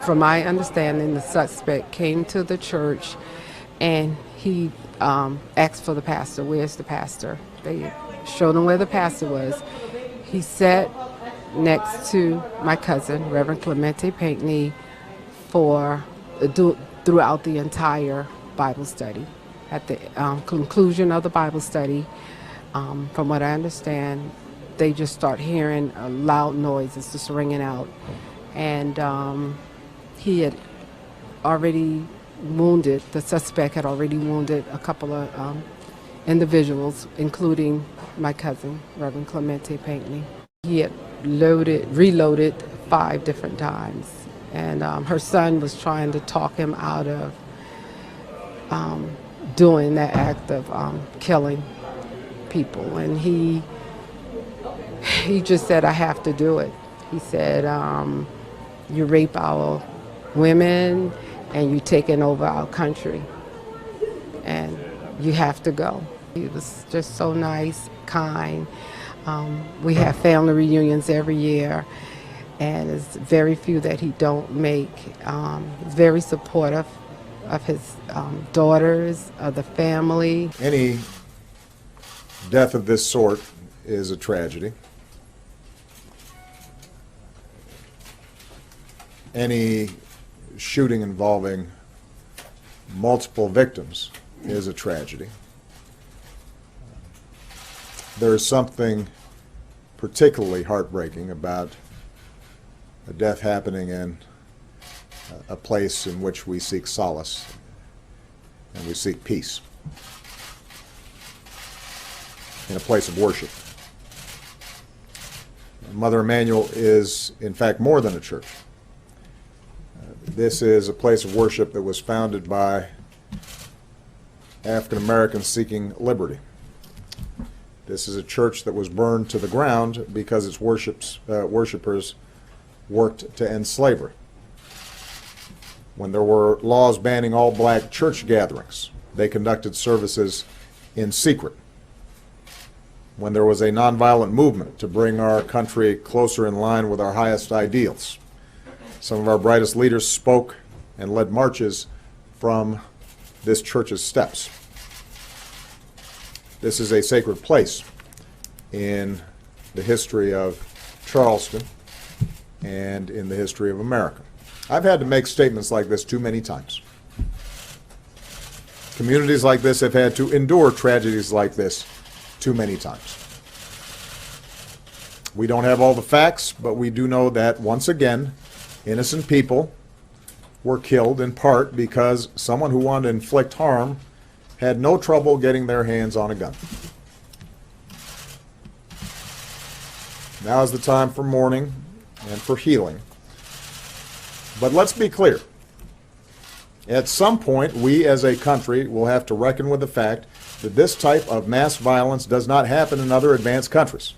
From my understanding, the suspect came to the church and he asked for the pastor. Where's the pastor? They showed him where the pastor was. He sat next to my cousin, Reverend Clemente Pinckney, for throughout the entire Bible study. At the conclusion of the Bible study, from what I understand, they just start hearing loud noises just ringing out. And he had already wounded, the suspect had already wounded a couple of individuals, including my cousin, Reverend Clemente Pinckney. He had reloaded 5 different times. And her son was trying to talk him out of doing that act of killing people. And he just said, I have to do it. He said, you rape our women and you taking over our country. And you have to go. He was just so nice, kind. We have family reunions every year. And it's very few that he don't make. He's very supportive of his daughters, of the family. Any death of this sort is a tragedy. Any shooting involving multiple victims is a tragedy. There is something particularly heartbreaking about a death happening in a place in which we seek solace and we seek peace, in a place of worship. Mother Emanuel is, in fact, more than a church. This is a place of worship that was founded by African Americans seeking liberty. This is a church that was burned to the ground because its worshipers worked to end slavery. When there were laws banning all black church gatherings, they conducted services in secret. When there was a nonviolent movement to bring our country closer in line with our highest ideals, some of our brightest leaders spoke and led marches from this church's steps. This is a sacred place in the history of Charleston and in the history of America. I've had to make statements like this too many times. Communities like this have had to endure tragedies like this too many times. We don't have all the facts, but we do know that, once again, innocent people were killed in part because someone who wanted to inflict harm had no trouble getting their hands on a gun. Now is the time for mourning and for healing. But let's be clear. At some point, we as a country will have to reckon with the fact that this type of mass violence does not happen in other advanced countries.